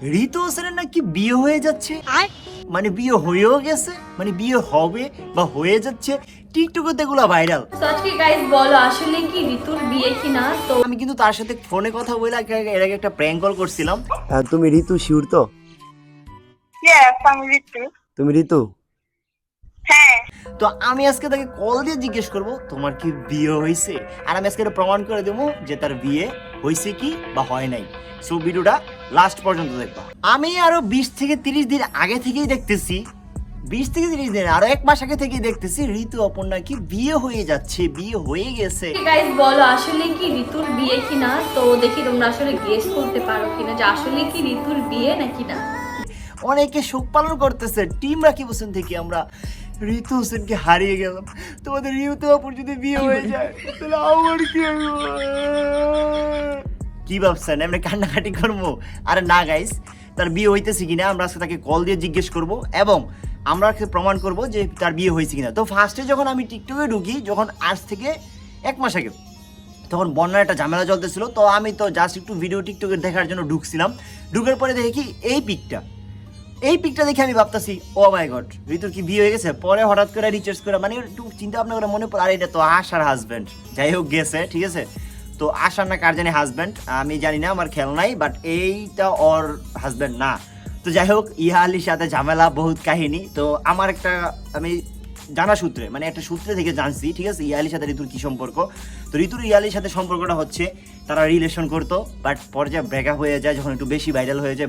ঋতু হোসেনের নাকি বিয়ে হয়ে যাচ্ছে, মানে বিয়ে হয়েও গেছে, মানে বিয়ে হবে বা হয়ে যাচ্ছে। টিকটকে তো এগুলো ভাইরাল। তো আজকে গাইস বলো আসলে কি ঋতুর বিয়ে কিনা। তো আমি কিন্তু তার সাথে ফোনে কথা বলে এর আগে একটা প্র্যাঙ্ক কল করছিলাম। তুমি ঋতু শিওর তো? Yes, আমি ঋতু। তুমি ঋতু? হ্যাঁ। তো আমি আজকে তাকে কল দিয়ে জিজ্ঞেস করব তোমার কি বিয়ে হয়েছে, আর আমি আজকে এটা প্রমাণ করে দেবো যে তার বিয়ে হয়েছে কি বা হয় নাই। সো ভিডিওটা লাস্ট পর্যন্ত দেখবা। আমি আরো 20 থেকে 30 দিন আগে থেকেই দেখতেছি, 20 থেকে 30 দিন আরো 1 মাস আগে থেকেই দেখতেছি ঋতু আপন নাকি বিয়ে হয়ে যাচ্ছে, বিয়ে হয়ে গেছে। গাইস বলো আসলে কি ঋতুর বিয়ে কিনা। তো দেখি তোমরা আসলে গেস করতে পারো কিনা যে আসলে কি ঋতুর বিয়ে নাকি না। অনেকে শোক পালন করতেছে। টিম রাকিব হোসেন থেকে আমরা ঋতু হোসেনকে হারিয়ে গেলাম। তোমাদের ঋতু আপুর যদি বিয়ে হয়ে যায় তাহলে আমার কি হবে? কি ভাবছেন এমনি কান্নাকাটি করবো? আরে না গাইস, তার বিয়ে হইতেছে কিনা আমরা আজকে তাকে কল দিয়ে জিজ্ঞেস করব এবং আমরা প্রমাণ করব যে তার বিয়ে হয়েছে কিনা। তো ফার্স্টে যখন আমি টিকটকে ঢুকি, যখন আজ থেকে 1 মাস আগে, তখন বন্যার একটা ঝামেলা চলতেছিল। তো আমি তো জাস্ট একটু ভিডিও টিকটকে দেখার জন্য ঢুকছিলাম। ঢুকার পরে দেখি কি এই পিকটা দেখে আমি ভাবতেছি ও মাই গড, ঋতুর কি বিয়ে হয়ে গেছে। পরে হঠাৎ করে রিচার্জ করে মানে একটু চিন্তা ভাবনা করে মনে পড়ে আরে এটা তো আশার হাজব্যান্ড। যাই হোক গেছে, ঠিক আছে। তো আশার না কার জানি হাজব্যান্ড, আমি জানি না, আমার খেয়াল নাই, বাট এইটা ওর হাজব্যান্ড না। তো যাই হোক ইহা আলীর সাথে ঝামেলা, বহুত কাহিনী। তো আমার একটা আমি জানা সূত্রে, মানে একটা সূত্রে থেকে জানছি, ঠিক আছে, ইয়ালির সাথে ঋতুর কি সম্পর্ক। তো ঋতুর ইয়ালির সাথে সম্পর্কটা হচ্ছে তারা রিলেশন করতো, বাট পর্যায়ে ব্রেকআপ হয়ে যায় যখন একটু বেশি ভাইরাল হয়ে যায়।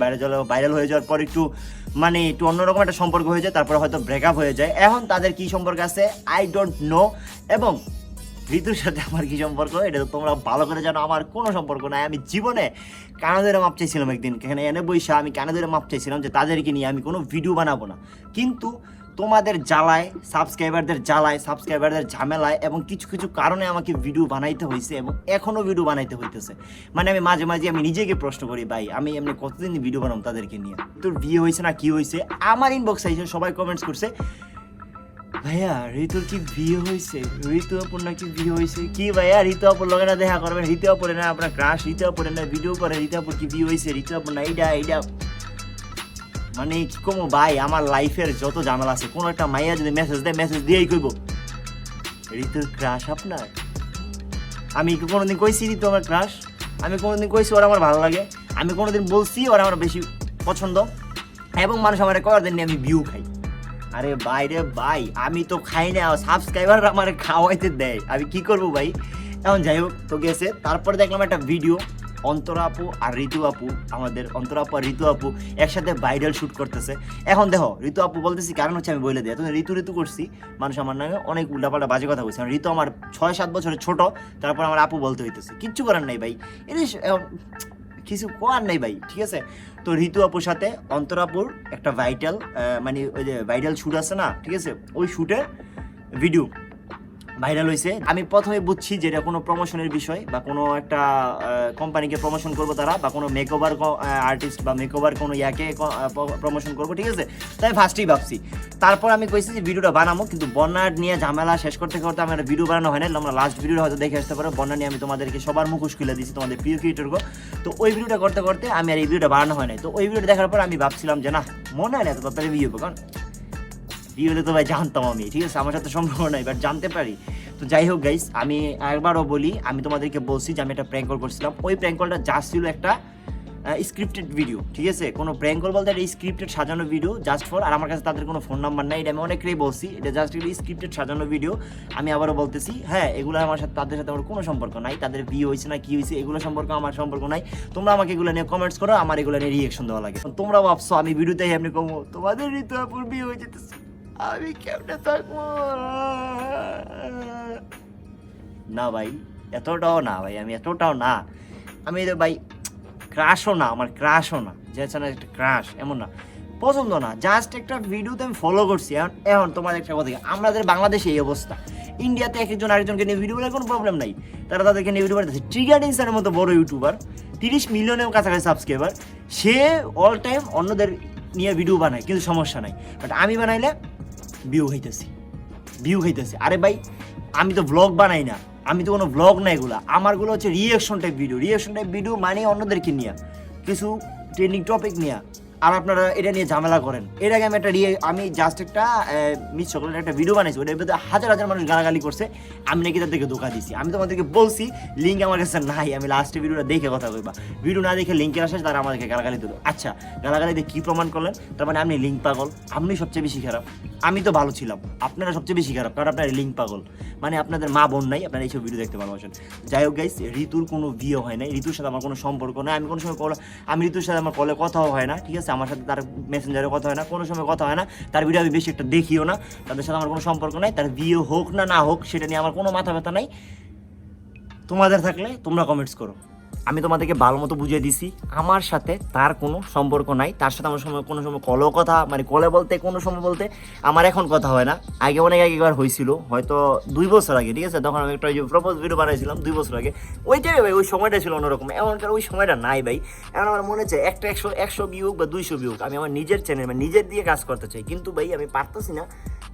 ভাইরাল হয়ে যাওয়ার পর একটু মানে একটু অন্যরকম একটা সম্পর্ক হয়ে যায়, তারপরে হয়তো ব্রেকআপ হয়ে যায়। এখন তাদের কি সম্পর্ক আছে আই ডোন্ট নো। এবং ঋতুর সাথে আমার কি সম্পর্ক এটা তো তোমরা ভালো করে জানো। আমার কোনো সম্পর্ক নাই। আমি জীবনে কানে ধরে মাপ চাইছিলাম একদিন, এখানে এনে বইসা আমি কানে ধরে মাপ চাইছিলাম যে তাদেরকে নিয়ে আমি কোনো ভিডিও বানাবো না। কিন্তু তোমাদের জ্বালায়, সাবস্ক্রাইবারদের জ্বালায়, সাবস্ক্রাইবারদের ঝামেলায় এবং কিছু কিছু কারণে আমাকে ভিডিও বানাইতে হয়েছে এবং এখনও ভিডিও বানাইতে হইতেছে। মানে আমি মাঝে মাঝে আমি নিজেকে প্রশ্ন করি ভাই আমি এমনি কতদিন ভিডিও বানাবো তাদেরকে নিয়ে। তোর বিয়ে হয়েছে না কি হয়েছে, আমার ইনবক্সে এসে সবাই কমেন্টস করছে ভাইয়া ঋতুর কি বিয়ে হয়েছে, ঋতু আপুর নাকি বিয়ে হয়েছে। কি ভাইয়া ঋতু আপুর লগে না দেখা করবেন, ঋতু আপুরে না আপনার ক্রাশ, ঋতু আপুরে না ভিডিও করে, ঋতু আপুর কি বিয়ে হয়েছে, ঋতু আপুর না এইটা মানে কি কমো ভাই। আমার লাইফের যত ঝামেলা আছে, কোনো একটা মাইয়া যদি মেসেজ দেয় মেসেজ দিয়েই কইব ঋতুর ক্রাশ আপনার। আমি কি কোনোদিন কইছি ঋতু আমার ক্রাশ? আমি কোনোদিন কইছি ওরা আমার ভালো লাগে? আমি কোনোদিন বলছি ওরা আমার বেশি পছন্দ? এবং মানুষ আমার কয়েক দিন নিয়ে আমি ভিউ খাই। আরে ভাই রে ভাই, আমি তো খাই না, সাবস্ক্রাইবার আমার খাওয়াইতে দেয়, আমি কি করবো ভাই। এখন যাই হোক তো গেছে। তারপরে দেখলাম একটা ভিডিও অন্তরা আপু আর ঋতু আপু, আমাদের অন্তরা আপু আর ঋতু আপু একসাথে ভাইরাল শুট করতেছে। এখন দেখো ঋতু আপু বলতেছি কারণ হচ্ছে আমি বলে দিই, তুমি ঋতু ঋতু করছি মানুষ আমার নামে অনেক উল্টাপাল্টা বাজে কথা বলছে। ঋতু আমার 6-7 বছরের ছোট, তারপর আমার আপু বলতে হইতেছে, কিচ্ছু করার নাই ভাই, এটা কিছু করার নাই ভাই, ঠিক আছে। তো ঋতু আপুর সাথে অন্তর আপুর একটা মানে ওই যে ভাইরাল শ্যুট আছে না, ঠিক আছে, ওই শ্যুটের ভিডিও ভাইরাল হয়েছে। আমি প্রথমে বুঝছি যে এটা কোনো প্রমোশনের বিষয় বা কোনো একটা কোম্পানিকে প্রমোশন করবো তারা, বা কোনো মেকওভার আর্টিস্ট বা মেকওভার কোনো ইয়াকে প্রমোশন করবো, ঠিক আছে। তাই ফার্স্টেই ভাবছি। তারপর আমি কইছি যে ভিডিওটা বানাবো, কিন্তু বন্যার নিয়ে ঝামেলা শেষ করতে করতে আমার ভিডিও বানানো হয় না। আমরা লাস্ট ভিডিও হয়তো দেখে আসতে পারো, বন্যা নিয়ে আমি তোমাদেরকে সবার মুখোশ খুলে দিয়েছি, তোমাদের প্রিয় ক্রিয়েটরকে। তো ওই ভিডিওটা করতে করতে আমি আর এই ভিডিওটা বানানো হয় নাই। তো ওই ভিডিওটা দেখার পর আমি ভাবছিলাম যে না, মনে হয় না এত তাড়াতাড়ি বিয়ে হবে, কারণ বিয়ে হলে তো ভাই জানতাম আমি, ঠিক আছে, আমার সাথে সম্পর্ক নাই, বাট জানতে পারি। তো যাই হোক গাইস, আমি একবারও বলি, আমি তোমাদেরকে বলছি যে আমি একটা প্র্যাঙ্ক কল করছিলাম। ওই প্র্যাঙ্ক কলটা জাস্ট ছিল একটা স্ক্রিপ্টেড ভিডিও, ঠিক আছে। কোনো প্র্যাঙ্ক কল বলতে একটা স্ক্রিপ্টেড সাজানো ভিডিও জাস্ট ফর, আর আমার কাছে তাদের কোনো ফোন নাম্বার নাই, এটা আমি অনেকটাই বলছি, এটা জাস্ট একটা স্ক্রিপ্টেড সাজানো ভিডিও। আমি আবারও বলতেছি, হ্যাঁ এগুলো আমার সাথে, তাদের সাথে আমার কোনো সম্পর্ক নাই, তাদের বিয়ে হয়েছে না কি হয়েছে এগুলো সম্পর্ক আমার সম্পর্ক নাই। তোমরা আমাকে এগুলো নিয়ে কমেন্টস করো, আমার এগুলো নিয়ে রিয়েকশন দেওয়া লাগে। তোমরা ভাবছো আমি ভিডিওতে এমনি কমো তোমাদের ঋতু আপুর বিয়ে হয়ে যেতেছে, আমি কেমনে থাকবো? না ভাই, এতটাও না ভাই, আমি এতটাও না। আমি ভাই ক্রাশও না, আমার ক্রাশও না, যে না একটা ক্রাশ এমন না, পছন্দ না, জাস্ট একটা ভিডিওতে আমি ফলো করছি। এখন তোমার একটা কথা, আমাদের বাংলাদেশে এই অবস্থা, ইন্ডিয়াতে এক একজন আরেকজনকে নিয়ে ভিডিও বানায় কোনো প্রবলেম নাই, তারা তাদেরকে নিয়ে ভিডিও বানাতেছে। ট্রিগার ইনসানের মতো বড় ইউটিউবার, 30 মিলিয়নের কাছাকাছি সাবস্ক্রাইবার, সে অল টাইম অন্যদের নিয়ে ভিডিও বানায়, কিন্তু সমস্যা নাই। বাট আমি বানাইলে ভিউ খাইতেছি। আরে ভাই আমি তো ভ্লগ বানাই না, আমি তো কোনো ভ্লগ না, এগুলো আমারগুলো হচ্ছে রিয়েকশন টাইপ ভিডিও মানে অন্যদেরকে নিয়ে কিছু ট্রেন্ডিং টপিক নিয়ে আর আপনারা এটা নিয়ে ঝামেলা করেন। এর আগে আমি জাস্ট একটা মিস চকলেটের একটা ভিডিও বানাইছি, ওটার ভিতরে হাজার হাজার মানুষ গালাগালি করছে, আমি নাকি তাদেরকে ধোকা দিছি। আমি তোমাদেরকে বলছি লিঙ্ক আমার কাছে নাই, আমি লাস্টে ভিডিওটা দেখে কথা কইবা, ভিডিও না দেখে লিঙ্কের আসে তারা আমাদেরকে গালাগালি দিল। আচ্ছা গালাগালি দিয়ে কী প্রমাণ করলেন? তার মানে আপনি লিঙ্ক পাগল, আপনি সবচেয়ে বেশি খারাপ, আমি তো ভালো ছিলাম, আপনারা সবচেয়ে বেশি খারাপ, কারণ আপনার লিঙ্ক পাগল, মানে আপনাদের মা বোন নাই, আপনারা এইসব ভিডিও দেখতে ভালোবাসেন। যাই হোক গাইস, ঋতুর কোনো বিয়ে হয় নাই, ঋতুর সাথে আমার কোনো সম্পর্ক নাই, আমি কোনো সময় আমি ঋতুর সাথে আমার কলে কথাও হয় না, ঠিক আছে, আমার সাথে তার মেসেঞ্জারে কথা হয় না, কোনো সময় কথা হয় না, তার ভিডিও আমি বেশি একটা দেখিও না, তাদের সাথে আমার কোনো সম্পর্ক নাই, তার বিয়ে হোক না না হোক সেটা নিয়ে আমার কোনো মাথা ব্যথা নাই। তোমাদের থাকলে তোমরা কমেন্টস করো, আমি তোমাদেরকে ভালো মতো বুঝিয়ে দিছি আমার সাথে তার কোনো সম্পর্ক নাই, তার সাথে আমার কোনো সময় কলেও কথা, মানে কলে বলতে কোনো সময় বলতে আমার এখন কথা হয় না, আগে অনেক আগেবার হয়েছিল, হয়তো 2 বছর আগে, ঠিক আছে, তখন আমি একটা প্রপোজ ভিডিও বানাইছিলাম 2 বছর আগে, ওইটাই ভাই, ওই সময়টা ছিল অন্যরকম, এমনকার ওই সময়টা নাই ভাই। এখন আমার মনে হচ্ছে একটা 100 ভিউ বা 200 ভিউ, আমি আমার নিজের চ্যানেল মানে নিজের দিয়ে কাজ করতে চাই, কিন্তু ভাই আমি পারতেছি না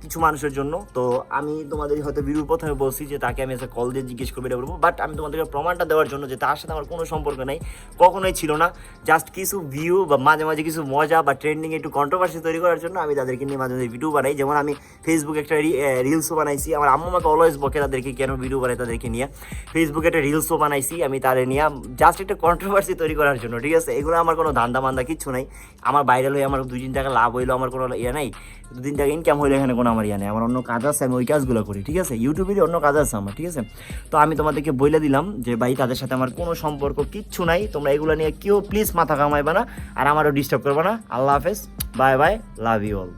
কিছু মানুষের জন্য। তো আমি তোমাদের হয়তো ভিডিওর প্রথমে বলছি যে তাকে আমি কল দিয়ে জিজ্ঞেস করবো এটা বলবো, বাট আমি তোমাদেরকে প্রমাণটা দেওয়ার জন্য যে তার সাথে আমার কোনো সম্পর্ক নেই, কখনোই ছিল না, জাস্ট কিছু ভিউ বা মাঝে মাঝে কিছু মজা বা ট্রেন্ডিং একটু কন্ট্রোভার্সি তৈরি করার জন্য আমি তাদেরকে নিয়ে মাঝে মাঝে ভিডিও বানাই। যেমন আমি ফেসবুকে একটা রিলসও বানাইছি, আমার আম্মু আমাকে অলওয়েজ বকে তাদেরকে কেন ভিডিও বানাই তাদেরকে নিয়ে, ফেসবুকে একটা রিলসও বানাইছি আমি তাদের নিয়ে, জাস্ট একটা কন্ট্রোভার্সি তৈরি করার জন্য, ঠিক আছে। এগুলো আমার কোনো ধান্দা মান্দা কিচ্ছু নাই, আমার ভাইরাল হয়ে আমার 2-3 টাকা লাভ হইলো, আমার কোনো ইয়ে নাই, 2-3 টাকা ইনকাম হইলে এখানে কোনো আমার ইয়ে নেই, আমার অন্য কাজ আছে, আমি ওই কাজগুলো করি, ঠিক আছে, ইউটিউবেরই অন্য কাজ আছে আমার, ঠিক আছে। তো আমি তোমাদেরকে বলে দিলাম যে ভাই তাদের সাথে আমার কোনো সম্পর্ক কিচ্ছু নাই, তোমরা এগুলো নিয়ে কেউ প্লিজ মাথা কামাইবা না, আর আমারও ডিস্টার্ব করবে না। আল্লাহ হাফেজ, bye bye, love you all.